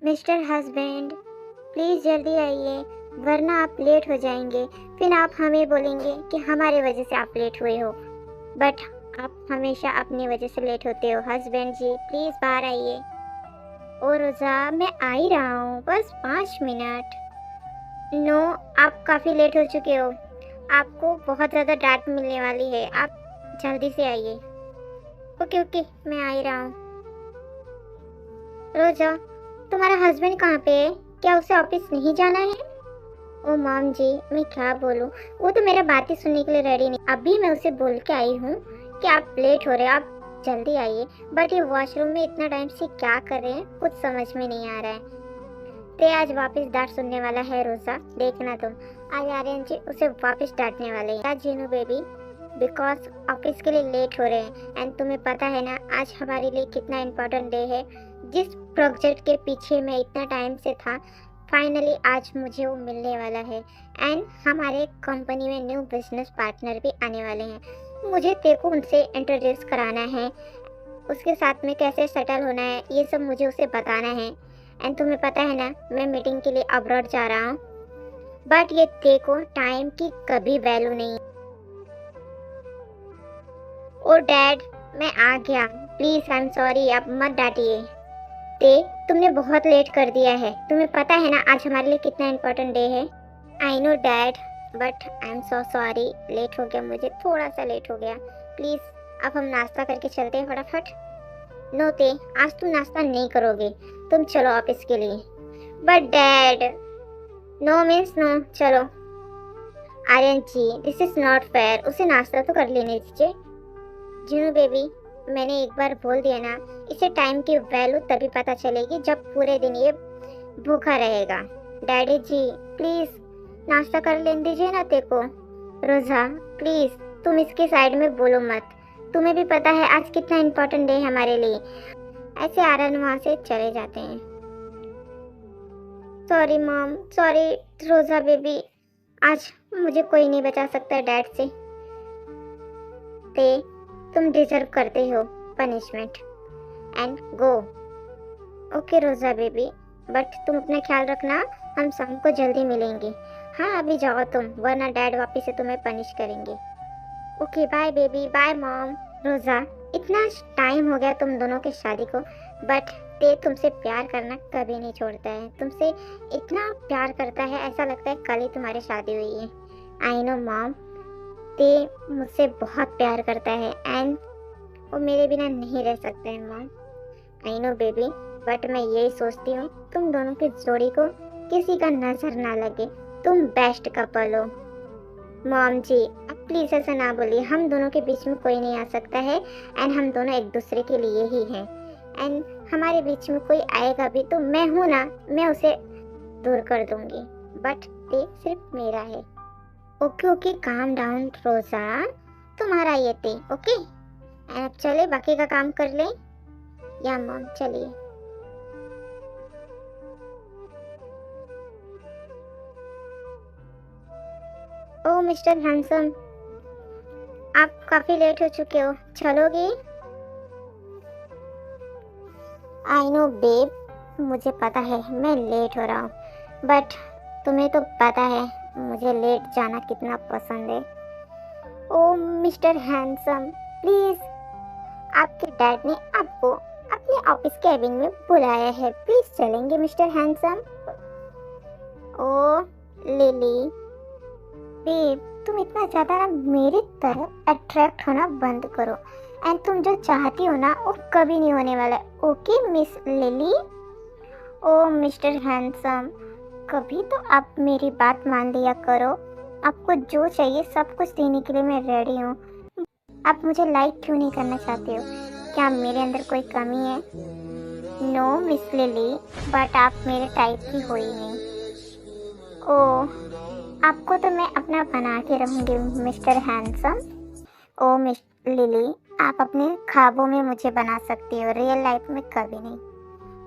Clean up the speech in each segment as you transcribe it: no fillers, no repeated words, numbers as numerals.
Mister husband, please जल्दी आइए, वरना आप लेट हो जाएंगे। फिर आप हमें बोलेंगे कि हमारी वजह से आप लेट हुए हो। बट आप हमेशा अपनी वजह से लेट होते हो। हस्बैंड जी, प्लीज़ बाहर आइए। ओ रोज़ा, मैं आ ही रहा हूँ, बस 5 मिनट। नो, आप काफ़ी लेट हो चुके हो। आपको बहुत ज़्यादा डांट मिलने वाली है। आप जल्दी से आइए। ओके ओके, मैं आ ही रहा हूँ। रोज़ा, तुम्हारा हस्बैंड कहाँ पे है? क्या उसे ऑफिस नहीं जाना है? ओ मॉम जी, मैं क्या बोलूँ, वो तो मेरा बात ही सुनने के लिए रेडी नहीं। अभी मैं उसे बोल के आई हूँ कि आप लेट हो रहे हैं, आप जल्दी आइए। बट ये वॉशरूम में इतना टाइम से क्या कर रहे हैं, कुछ समझ में नहीं आ रहा है। ते आज वापस डांट सुनने वाला है रोज़ा, देखना तुम। आज आर्यन जी उसे वापस डांटने वाले हैं। क्या जीनू बेबी, बिकॉज ऑफिस के लिए लेट हो रहे हैं। एंड तुम्हें पता है ना आज हमारे लिए कितना इम्पोर्टेंट डे है। जिस प्रोजेक्ट के पीछे मैं इतना टाइम से था, फाइनली आज मुझे वो मिलने वाला है। एंड हमारे कंपनी में न्यू बिजनेस पार्टनर भी आने वाले हैं। मुझे तेरे को उनसे इंट्रोड्यूस कराना है, उसके साथ में कैसे सेटल होना है, ये सब मुझे उसे बताना है। एंड तुम्हें पता है ना मैं मीटिंग के लिए अब्रॉड जा रहा हूँ। बट ये देखो, टाइम की कभी वैल्यू नहीं। ओ डैड, मैं आ गया। प्लीज आई एम सॉरी, आप मत डांटिए। ते, तुमने बहुत लेट कर दिया है। तुम्हें पता है ना आज हमारे लिए कितना इम्पोर्टेंट डे है। I know dad, but I am so sorry. Late हो गया, मुझे थोड़ा सा लेट हो गया। प्लीज अब हम नाश्ता करके चलते हैं फटाफट। नो ते, आज तुम नाश्ता नहीं करोगे, तुम चलो ऑफिस के लिए। But dad, no means no, चलो। Aryan ji, this is not fair, उसे नाश्ता तो कर लेने दीजिए। जिनू बेबी, मैंने एक बार बोल दिया ना, इसे टाइम की वैल्यू तभी पता चलेगी जब पूरे दिन ये भूखा रहेगा। डैडी जी, प्लीज नाश्ता कर लेने दीजिए ना तेरे को। रोजा, प्लीज तुम इसके साइड में बोलो मत। तुम्हें भी पता है आज कितना इम्पोर्टेंट डे है हमारे लिए। ऐसे आर्यन वहाँ से चले जाते हैं। सॉरी मॉम, सॉरी रोजा बेबी, आज मुझे कोई नहीं बचा सकता डैड से। ते, तुम डिजर्व करते हो पनिशमेंट। And go. ओके रोजा बेबी, बट तुम अपना ख्याल रखना, हम शाम को जल्दी मिलेंगे। हाँ अभी जाओ तुम, वरना डैड वापस से तुम्हें पनिश करेंगे। Okay bye baby, bye mom. Roja, इतना टाइम हो गया तुम दोनों की शादी को, बट ते तुमसे प्यार करना कभी नहीं छोड़ता है। तुमसे इतना प्यार करता है, ऐसा लगता है कल ही तुम्हारी शादी हुई है। आई नो मॉम, ते मुझसे बहुत प्यार करता है एंड वो मेरे बिना नहीं रह सकते हैं mom. I know baby, but मैं यही सोचती हूँ तुम दोनों की जोड़ी को किसी का नजर ना लगे, तुम बेस्ट कपल हो। मॉम जी, अब प्लीज ऐसा ना बोलिए, हम दोनों के बीच में कोई नहीं आ सकता है। एंड हम दोनों एक दूसरे के लिए ही हैं। एंड हमारे बीच में कोई आएगा भी तो मैं हूँ ना, मैं उसे दूर कर दूंगी। बट ते सिर्फ मेरा है। ओके ओके, काम डाउन रोजा, तुम्हारा ये ते। ओके, अब चले बाकी का काम कर लें। या मॉम, चलिए। ओ मिस्टर हैंडसम, आप काफी लेट हो चुके हो, चलोगे? आई नो बेब, मुझे पता है मैं लेट हो रहा हूँ, बट तुम्हें तो पता है मुझे लेट जाना कितना पसंद है। ओ मिस्टर हैंडसम, प्लीज, आपके डैड ने आपको अपने ऑफिस केबिन में बुलाया है, प्लीज चलेंगे मिस्टर हैंडसम। ओ लिली बेब, तुम इतना ज़्यादा ना मेरी तरफ अट्रैक्ट होना बंद करो। एंड तुम जो चाहती हो ना वो कभी नहीं होने वाला। Okay miss Lily. Oh mister handsome, कभी तो आप मेरी बात मान लिया करो। आपको जो चाहिए सब कुछ देने के लिए मैं रेडी हूँ। आप मुझे लाइक क्यों नहीं करना चाहते हो? क्या मेरे अंदर कोई कमी है? नो मिस लिली, बट आप मेरे टाइप की हो ही नहीं। ओह, आपको तो मैं अपना बना के रहूंगी मिस्टर हैंडसम। ओ मिस लिली, आप अपने ख्वाबों में मुझे बना सकती हो, रियल लाइफ में कभी नहीं।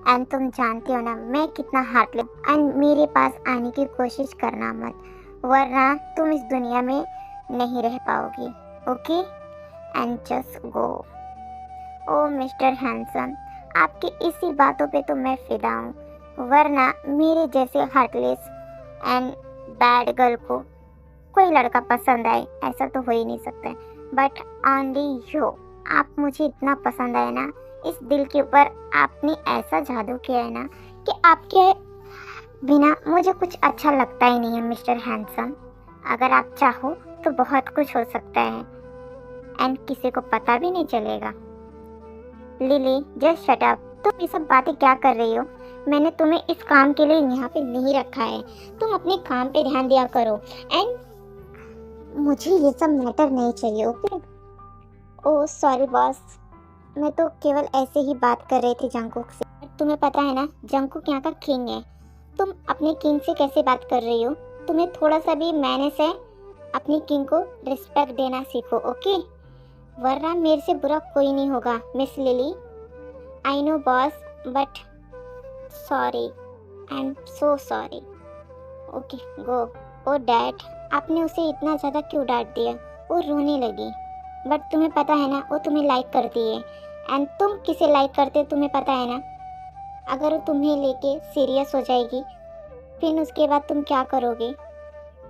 एंड तुम जानती हो ना मैं कितना हार्टलेस। एंड मेरे पास आने की कोशिश करना मत, वरना तुम इस दुनिया में नहीं रह पाओगी। Okay, and just go. Oh mister handsome, आपकी इसी बातों पे तो मैं फिदा हूँ। वरना मेरे जैसे हार्टलेस एंड बैड गर्ल को कोई लड़का पसंद आए, ऐसा तो हो ही नहीं सकता है। बट ओनली यू, आप मुझे इतना पसंद आए ना, इस दिल के ऊपर आपने ऐसा जादू किया है ना कि आपके बिना मुझे कुछ अच्छा लगता ही नहीं है मिस्टर हैंडसम। अगर आप चाहो तो बहुत कुछ हो सकता है एंड किसी को पता भी नहीं चलेगा। लिली जस्ट शट अप, तुम ये सब बातें क्या कर रही हो? मैंने तुम्हें इस काम के लिए यहाँ पे नहीं रखा है, तुम अपने काम पे ध्यान दिया करो एंड मुझे ये सब मैटर नहीं चाहिए, ओके? ओह सॉरी बॉस, मैं तो केवल ऐसे ही बात कर रही थी जंगकुक से। तुम्हें पता है ना, जंगकुक यहाँ का किंग है, तुम अपने किंग से कैसे बात कर रही हो? तुम्हें थोड़ा सा भी मैनेज है, अपनी किंग को रिस्पेक्ट देना सीखो, ओके? वरना मेरे से बुरा कोई नहीं होगा miss Lily. I know boss, but sorry, I am so sorry. Okay go. Oh dad, आपने उसे इतना ज़्यादा क्यों डांट दिया? वो रोने लगी। बट तुम्हें पता है ना, वो तुम्हें लाइक करती है एंड तुम किसे लाइक करते हो तुम्हें पता है ना? अगर वो तुम्हें लेके सीरियस हो जाएगी फिर उसके बाद तुम क्या करोगे?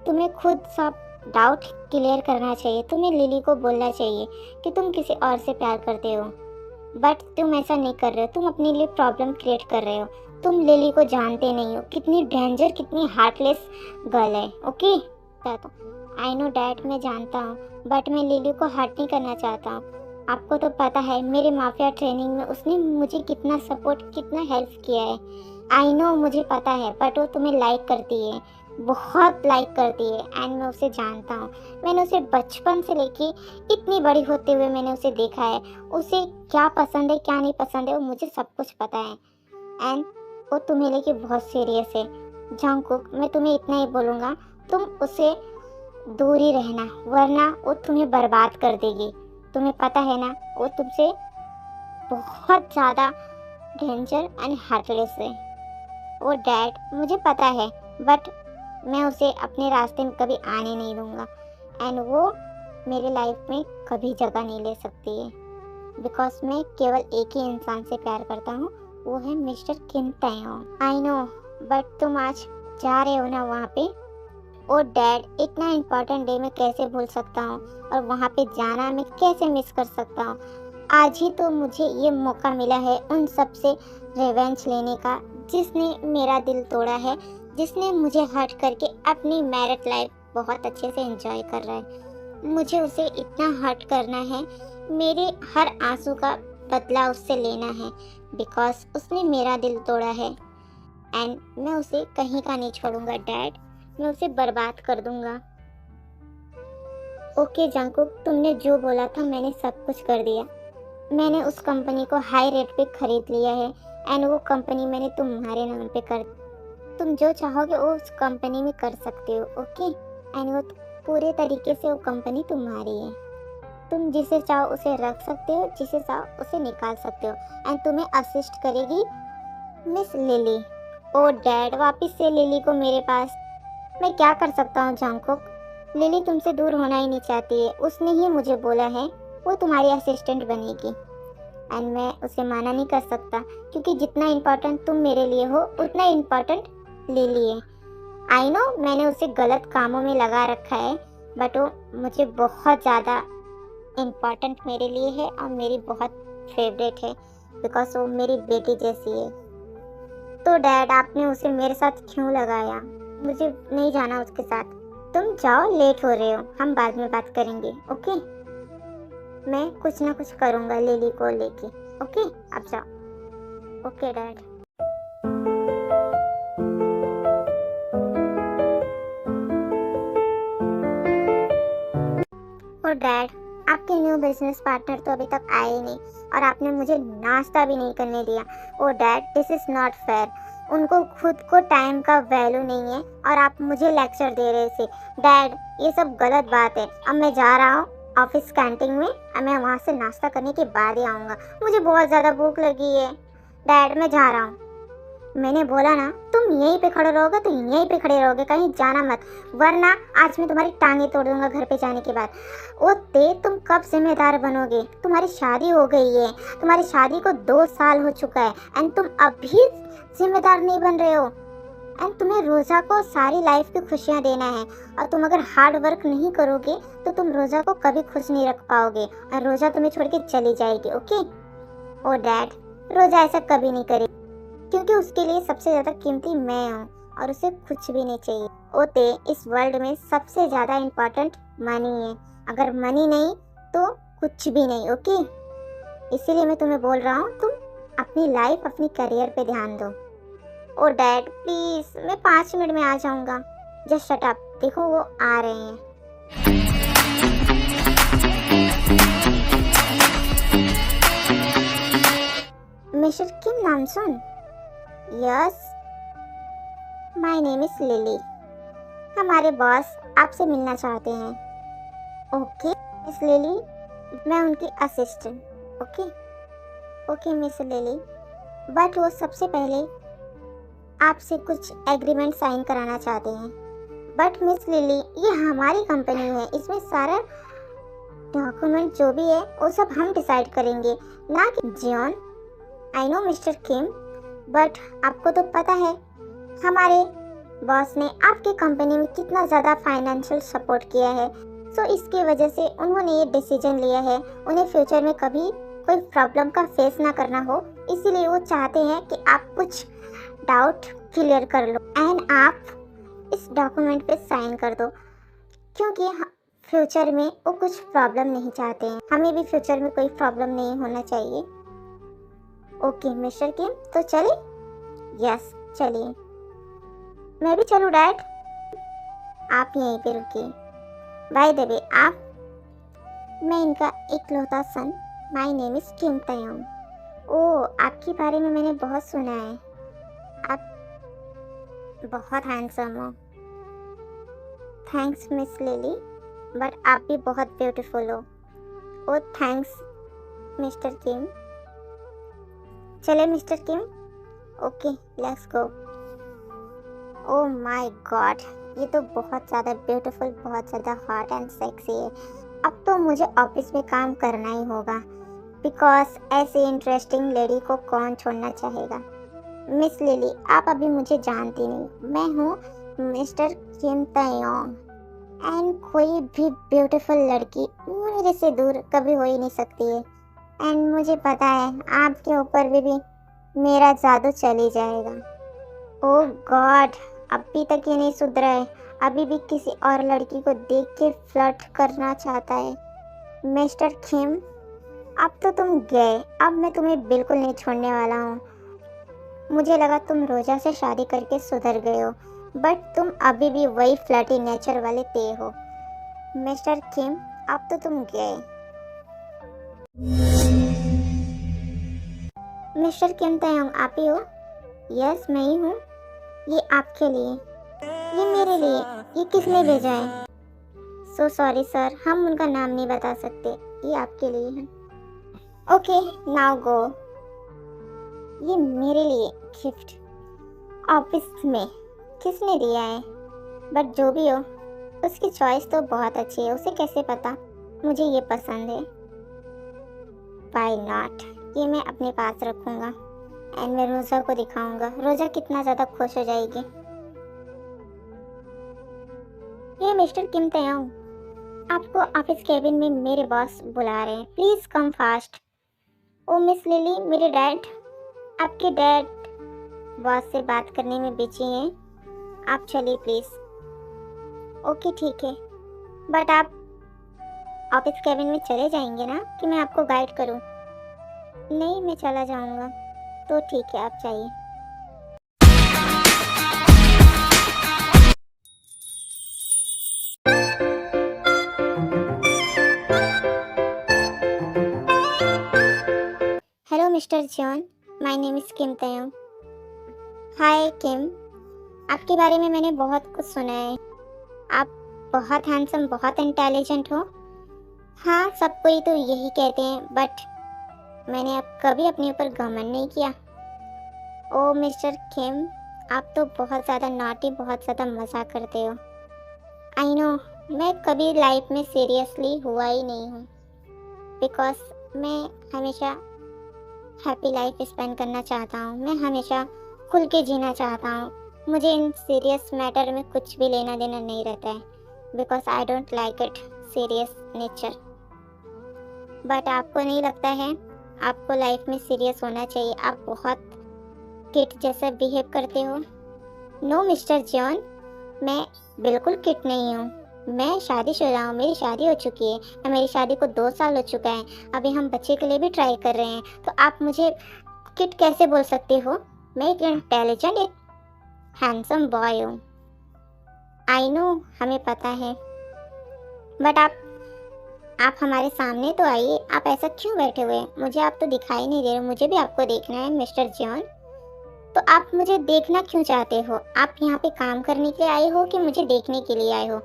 तुम्हें खुद सब डाउट क्लियर करना चाहिए, तुम्हें लिली को बोलना चाहिए कि तुम किसी और से प्यार करते हो। बट तुम ऐसा नहीं कर रहे हो, तुम अपने लिए प्रॉब्लम क्रिएट कर रहे हो। तुम लिली को जानते नहीं हो, कितनी डेंजर, कितनी हार्टलेस गर्ल है, ओके? आई नो डैड, मैं जानता हूँ, बट मैं लिली को हर्ट नहीं करना चाहता हूँ। आपको तो पता है मेरे माफिया ट्रेनिंग में उसने मुझे कितना सपोर्ट, कितना हेल्प किया है। आई नो, मुझे पता है, बट वो तुम्हें लाइक करती है, बहुत लाइक करती है एंड मैं उसे जानता हूँ। मैंने उसे बचपन से लेके इतनी बड़ी होते हुए मैंने उसे देखा है। उसे क्या पसंद है क्या नहीं पसंद है वो मुझे सब कुछ पता है एंड वो तुम्हें लेके बहुत सीरियस है। जंगकुक, मैं तुम्हें इतना ही बोलूँगा, तुम उसे दूर ही रहना, वरना वो तुम्हें बर्बाद कर देगी। तुम्हें पता है ना, वो तुमसे बहुत ज़्यादा डेंजर एंड हार्टलेस है। वो डैड, मुझे पता है, बट मैं उसे अपने रास्ते में कभी आने नहीं दूंगा एंड वो मेरे लाइफ में कभी जगह नहीं ले सकती है, बिकॉज मैं केवल एक ही इंसान से प्यार करता हूँ, वो है mister Kim Taeyong. I know, but तुम आज जा रहे हो ना वहाँ पे? ओ डैड, इतना इम्पोर्टेंट डे मैं कैसे भूल सकता हूँ, और वहाँ पे जाना मैं कैसे मिस कर सकता हूँ? आज ही तो मुझे ये मौका मिला है उन सब से रिवेंज लेने का जिसने मेरा दिल तोड़ा है, जिसने मुझे हर्ट करके अपनी मैरिड लाइफ बहुत अच्छे से एंजॉय कर रहा है। मुझे उसे इतना हर्ट करना है, मेरे हर आंसू का बदला उससे लेना है, बिकॉज उसने मेरा दिल तोड़ा है एंड मैं उसे कहीं का नहीं छोड़ूंगा डैड, मैं उसे बर्बाद कर दूंगा। ओके जंगकुक, तुमने जो बोला था मैंने सब कुछ कर दिया। मैंने उस कंपनी को हाई रेट पे खरीद लिया है एंड वो कंपनी मैंने तुम्हारे नाम पे कर, तुम जो चाहोगे वो उस कंपनी में कर सकते हो, ओके? एंड वो पूरे तरीके से वो कंपनी तुम्हारी है। तुम जिसे चाहो उसे रख सकते हो, जिसे चाहो उसे निकाल सकते हो एंड तुम्हें असिस्ट करेगी मिस लिली। ओ डैड, वापस से लिली को मेरे पास। मैं क्या कर सकता हूँ जंगकुक? लिली तुमसे दूर होना ही नहीं चाहती है, उसने ही मुझे बोला है वो तुम्हारी असिस्टेंट बनेगी एंड मैं उसे माना नहीं कर सकता, क्योंकि जितना इम्पोर्टेंट तुम मेरे लिए हो उतना इम्पोर्टेंट लिली है। आई नो, मैंने उसे गलत कामों में लगा रखा है, बट वो मुझे बहुत ज़्यादा इम्पोर्टेंट मेरे लिए है और मेरी बहुत फेवरेट है, बिकॉज वो मेरी बेटी जैसी है। तो डैड, आपने उसे मेरे साथ क्यों लगाया? मुझे नहीं जाना उसके साथ। तुम जाओ, लेट हो रहे हो, हम बाद में बात करेंगे, ओके? मैं कुछ ना कुछ करूँगा लिली को लेके, ओके? अब जाओ। Okay dad. और डैड, आपके न्यू बिजनेस पार्टनर तो अभी तक आए ही नहीं और आपने मुझे नाश्ता भी नहीं करने दिया। Oh dad, this is not fair. उनको खुद को टाइम का वैल्यू नहीं है और आप मुझे लेक्चर दे रहे थे। डैड, ये सब गलत बात है। अब मैं जा रहा हूँ ऑफिस कैंटीन में, अब मैं वहाँ से नाश्ता करने के बाद ही आऊँगा। मुझे बहुत ज़्यादा भूख लगी है। डैड, मैं जा रहा हूँ। मैंने बोला ना, तुम यहीं पे खड़े रहोगे तो यहीं पे खड़े रहोगे, कहीं जाना मत, वरना आज मैं तुम्हारी टांगे तोड़ दूंगा घर पे जाने के बाद। ओ ते, तुम कब जिम्मेदार बनोगे? तुम्हारी शादी हो गई है, तुम्हारी शादी को 2 साल हो चुका है एंड तुम अभी जिम्मेदार नहीं बन रहे हो। एंड तुम्हें रोज़ा को सारी लाइफ की खुशियाँ देना है, और तुम अगर हार्ड वर्क नहीं करोगे तो तुम रोज़ा को कभी खुश नहीं रख पाओगे और रोज़ा तुम्हें छोड़ के चली जाएगी। ओके? ओ डैड, रोज़ा ऐसा कभी नहीं करेगी, क्योंकि उसके लिए सबसे ज़्यादा कीमती मैं हूँ और उसे कुछ भी नहीं चाहिए। ओते, इस वर्ल्ड में सबसे ज़्यादा इम्पोर्टेंट मनी है, अगर मनी नहीं तो कुछ भी नहीं। ओके? इसीलिए मैं तुम्हें बोल रहा हूँ, तुम अपनी लाइफ, अपनी करियर पे ध्यान दो। ओ डैड प्लीज़, मैं 5 मिनट में आ जाऊँगा, जस्ट शट अप। देखो वो आ रहे हैं। Mister Kim Namsun. Yes, my name is Lily. हमारे बॉस आपसे मिलना चाहते हैं। ओके मिस लिली, मैं उनकी assistant. Okay okay miss Lily, but वो सबसे पहले आपसे कुछ एग्रीमेंट साइन कराना चाहते हैं। बट मिस लिली, ये हमारी कंपनी है, इसमें सारा डॉक्यूमेंट जो भी है वो सब हम डिसाइड करेंगे, ना कि Jeon. I know mister Kim, but आपको तो पता है हमारे बॉस ने आपकी कंपनी में कितना ज़्यादा फाइनेंशियल सपोर्ट किया है, सो इसकी वजह से उन्होंने ये डिसीजन लिया है। उन्हें फ्यूचर में कभी कोई प्रॉब्लम का फेस ना करना हो, इसीलिए वो चाहते हैं कि आप कुछ डाउट क्लियर कर लो एंड आप इस डॉक्यूमेंट पे साइन कर दो, क्योंकि फ्यूचर में वो कुछ प्रॉब्लम नहीं चाहते हैं। हमें भी फ्यूचर में कोई प्रॉब्लम नहीं होना चाहिए। ओके मिस्टर किम, तो चले? यस चलिए। मैं भी चलूँ डैड? आप यहीं पे रुकिए। बाय द वे, मैं इनका इकलौता सन, माय नेम इज किम तयोंग। ओ, आपके बारे में मैंने बहुत सुना है, आप बहुत हैंडसम हो। थैंक्स मिस लिली, बट आप भी बहुत ब्यूटीफुल हो। ओ थैंक्स मिस्टर किम। चले mister Kim? Okay let's go. Oh my God, ये तो बहुत ज़्यादा ब्यूटीफुल, बहुत ज़्यादा हॉट एंड सेक्सी है। अब तो मुझे ऑफिस में काम करना ही होगा, बिकॉज ऐसी इंटरेस्टिंग लेडी को कौन छोड़ना चाहेगा। मिस लिली, आप अभी मुझे जानती नहीं, मैं हूँ मिस्टर किम तयोंग, एंड कोई भी ब्यूटीफुल लड़की मेरे से दूर कभी हो ही नहीं सकती है। एंड मुझे पता है आपके ऊपर भी मेरा जादू चली जाएगा। ओह गॉड, अभी तक ये नहीं सुधरा है, अभी भी किसी और लड़की को देख के फ्लर्ट करना चाहता है। मिस्टर किम, अब तो तुम गए, अब मैं तुम्हें बिल्कुल नहीं छोड़ने वाला हूँ। मुझे लगा तुम रोजा से शादी करके सुधर गए हो, बट तुम अभी भी वही फ्लर्टी नेचर वाले ते हो। मिस्टर किम, अब तो तुम गए। मिस्टर किम तयोंग, आप ही हो? यस मैं ही हूँ। ये आपके लिए, ये मेरे लिए, ये किसने भेजा है? सो सॉरी सर, हम उनका नाम नहीं बता सकते, ये आपके लिए है। Okay now go. ये मेरे लिए गिफ्ट ऑफिस में किसने दिया है? बट जो भी हो, उसकी चॉइस तो बहुत अच्छी है, उसे कैसे पता मुझे ये पसंद है। व्हाई नॉट, ये मैं अपने पास रखूँगा एंड मैं रोज़ा को दिखाऊंगा। रोज़ा कितना ज़्यादा खुश हो जाएगी। ये मिस्टर किम तयोंग, आपको ऑफिस केबिन में मेरे बॉस बुला रहे हैं, please come fast. Oh miss Lily, मेरे डैड, आपके डैड बॉस से बात करने में बिजी हैं, आप चलिए प्लीज़। ओके ठीक है, बट आप ऑफिस केबिन में चले जाएंगे ना, कि मैं आपको गाइड करूं? नहीं, मैं चला जाऊंगा। तो ठीक है, आप जाइए। Hello mister John, my name is Kim Taeyong. Hi Kim, आपके बारे में मैंने बहुत कुछ सुना है, आप बहुत हैंडसम, बहुत इंटेलिजेंट हो। हाँ, सब कोई तो यही कहते हैं, बट मैंने अब कभी अपने ऊपर घमंड नहीं किया। ओ मिस्टर किम, आप तो बहुत ज़्यादा नॉटी, बहुत ज़्यादा मज़ाक करते हो। आई नो, मैं कभी लाइफ में सीरियसली हुआ ही नहीं हूँ, बिकॉज मैं हमेशा हैप्पी लाइफ स्पेंड करना चाहता हूँ। मैं हमेशा खुल के जीना चाहता हूँ। मुझे इन सीरियस मैटर में कुछ भी लेना देना नहीं रहता है, because I don't like it serious nature. But आपको नहीं लगता है आपको लाइफ में सीरियस होना चाहिए? आप बहुत किड जैसा बिहेव करते हो। नो मिस्टर जॉन, मैं बिल्कुल किड नहीं हूँ। मैं शादीशुदा हूँ, मेरी शादी हो चुकी है और मेरी शादी को 2 साल हो चुका है। अभी हम बच्चे के लिए भी ट्राई कर रहे हैं, तो आप मुझे किड कैसे बोल सकते हो? मैं एक इंटेलिजेंट, एक हैंडसम बॉय हूँ। आई नो, हमें पता है, बट आप हमारे सामने तो आइए। आप ऐसा क्यों बैठे हुए हैं? मुझे आप तो दिखाई नहीं दे रहे। मुझे भी आपको देखना है मिस्टर जॉन। तो आप मुझे देखना क्यों चाहते हो? आप यहाँ पे काम करने के लिए आए हो कि मुझे देखने के लिए आए हो?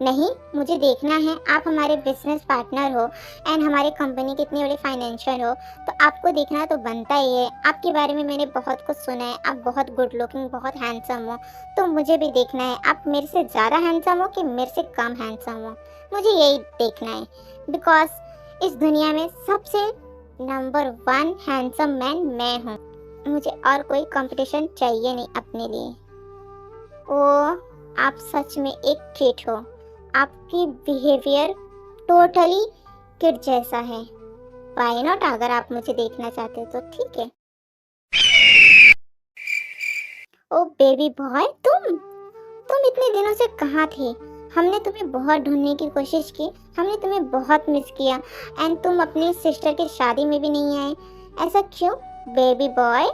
नहीं, मुझे देखना है। आप हमारे बिजनेस पार्टनर हो एंड हमारी कंपनी कितनी बड़ी फाइनेंशियल हो, तो आपको देखना तो बनता ही है। आपके बारे में मैंने बहुत कुछ सुना है। आप बहुत गुड लुकिंग, बहुत हैंडसम हो, तो मुझे भी देखना है आप मेरे से ज़्यादा हैंडसम हो कि मेरे से कम हैंडसम हो। मुझे यही देखना है, बिकॉज इस दुनिया में सबसे नंबर 1 हैंडसम मैन मैं हूँ। मुझे और कोई कंपटीशन चाहिए नहीं अपने लिए। ओ, आप सच में एक किड हो। आपकी बिहेवियर टोटली किड जैसा है। Why not? अगर आप मुझे देखना चाहते हो तो ठीक है। ओ बेबी बॉय, तुम इतने दिनों से कहाँ थे? हमने तुम्हें बहुत ढूंढने की कोशिश की, हमने तुम्हें बहुत मिस किया एंड तुम अपनी सिस्टर की शादी में भी नहीं आए। ऐसा क्यों बेबी बॉय?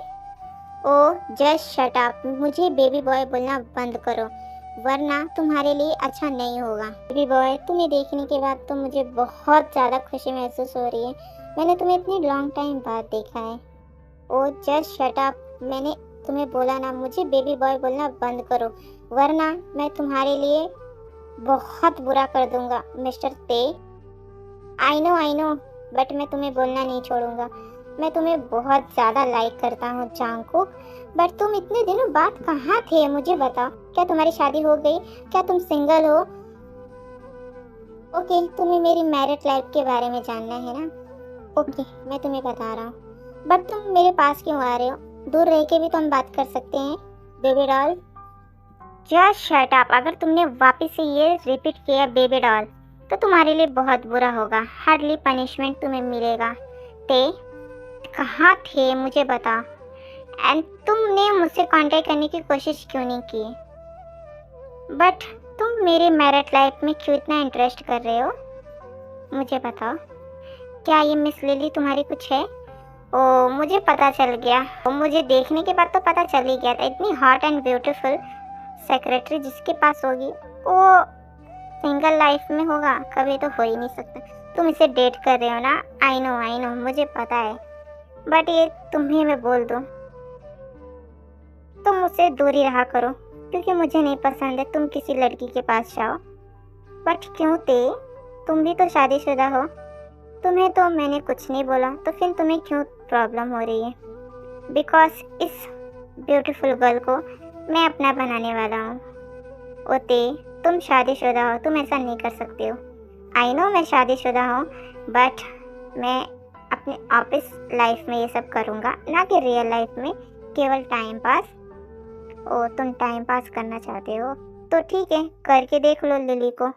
ओ जस्ट शट अप। मुझे बेबी बॉय बोलना बंद करो, वरना तुम्हारे लिए अच्छा नहीं होगा। बेबी बॉय, तुम्हें देखने के बाद तो मुझे बहुत ज़्यादा खुशी महसूस हो रही है। मैंने तुम्हें इतनी लॉन्ग टाइम बाद देखा है। ओ जस्ट शट अप। मैंने तुम्हें बोला ना, मुझे बेबी बॉय बोलना बंद करो, वरना मैं तुम्हारे लिए बहुत बुरा कर दूंगा मिस्टर ते। आई नो, बट मैं तुम्हें बोलना नहीं छोड़ूंगा। मैं तुम्हें बहुत ज़्यादा लाइक करता हूँ जांगकुक। बट तुम इतने दिनों बाद कहाँ थे? मुझे बताओ, क्या तुम्हारी शादी हो गई? क्या तुम सिंगल हो? ओके, तुम्हें मेरी मैरिड लाइफ के बारे में जानना है ना? ओके, मैं तुम्हें बता रहा हूँ। बट तुम मेरे पास क्यों आ रहे हो? दूर रह के भी तो हम बात कर सकते हैं baby doll. Just shut up. अगर तुमने वापस से ये रिपीट किया बेबी डॉल, तो तुम्हारे लिए बहुत बुरा होगा। हार्डली पनिशमेंट तुम्हें मिलेगा। ते कहाँ थे मुझे बता। एंड तुमने मुझसे कांटेक्ट करने की कोशिश क्यों नहीं की? बट तुम मेरे मैरिड लाइफ में क्यों इतना इंटरेस्ट कर रहे हो? मुझे बताओ, क्या ये मिस लिली तुम्हारी कुछ है? ओ मुझे पता चल गया। ओ, मुझे देखने के बाद तो पता चल ही गया था। इतनी हॉट एंड ब्यूटीफुल सेक्रेटरी जिसके पास होगी, वो सिंगल लाइफ में होगा? कभी तो हो ही नहीं सकता। तुम इसे डेट कर रहे हो ना? आई नो, मुझे पता है। बट ये तुम्हें मैं बोल दूं, तुम मुझसे दूर ही रहा करो, क्योंकि मुझे नहीं पसंद है तुम किसी लड़की के पास जाओ। बट क्यों ते? तुम भी तो शादीशुदा हो। तुम्हें तो मैंने कुछ नहीं बोला, तो फिर तुम्हें क्यों प्रॉब्लम हो रही है? बिकॉज इस ब्यूटीफुल गर्ल को मैं अपना बनाने वाला हूँ। ओते, तुम शादीशुदा हो, तुम ऐसा नहीं कर सकते हो। आई नो मैं शादीशुदा हूँ, बट मैं अपने ऑफिस लाइफ में ये सब करूँगा, ना कि रियल लाइफ में केवल टाइम पास। ओ तुम टाइम पास करना चाहते हो, तो ठीक है, करके देख लो लिली को।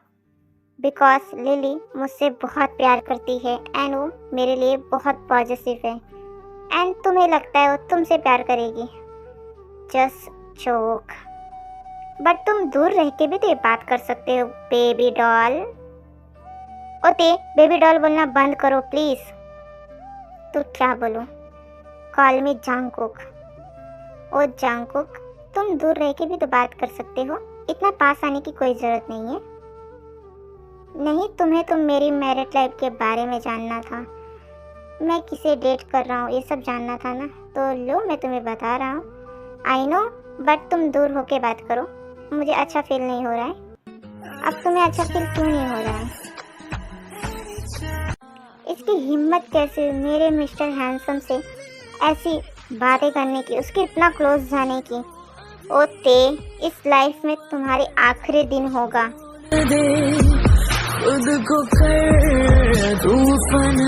बिकॉज लिली मुझसे बहुत प्यार करती है एंड वो मेरे लिए बहुत पॉजिटिव है। एंड तुम्हें लगता है वो तुमसे प्यार करेगी? Just joke. बट तुम दूर रह के भी तो ये बात कर सकते हो बेबी डॉल। ओते, बेबी डॉल बोलना बंद करो प्लीज़। तो क्या बोलूँ? कॉल मी जांगकुक। ओ जांगकुक, तुम दूर रह के भी तो बात कर सकते हो, इतना पास आने की कोई ज़रूरत नहीं है। नहीं, तुम्हें तो मेरी मैरिड लाइफ के बारे में जानना था, मैं किसे डेट कर रहा हूँ ये सब जानना था ना, तो लो मैं तुम्हें बता रहा हूँ। आई नो, बट तुम दूर होके बात करो, मुझे अच्छा फील नहीं हो रहा है। अब तुम्हें अच्छा फील क्यों नहीं हो रहा है? इसकी हिम्मत कैसे हुई मेरे मिस्टर हैंडसम से ऐसी बातें करने की, उसके इतना क्लोज जाने की। ओ ते, इस लाइफ में तुम्हारी आखिरी दिन होगा। खुद को कर तूफान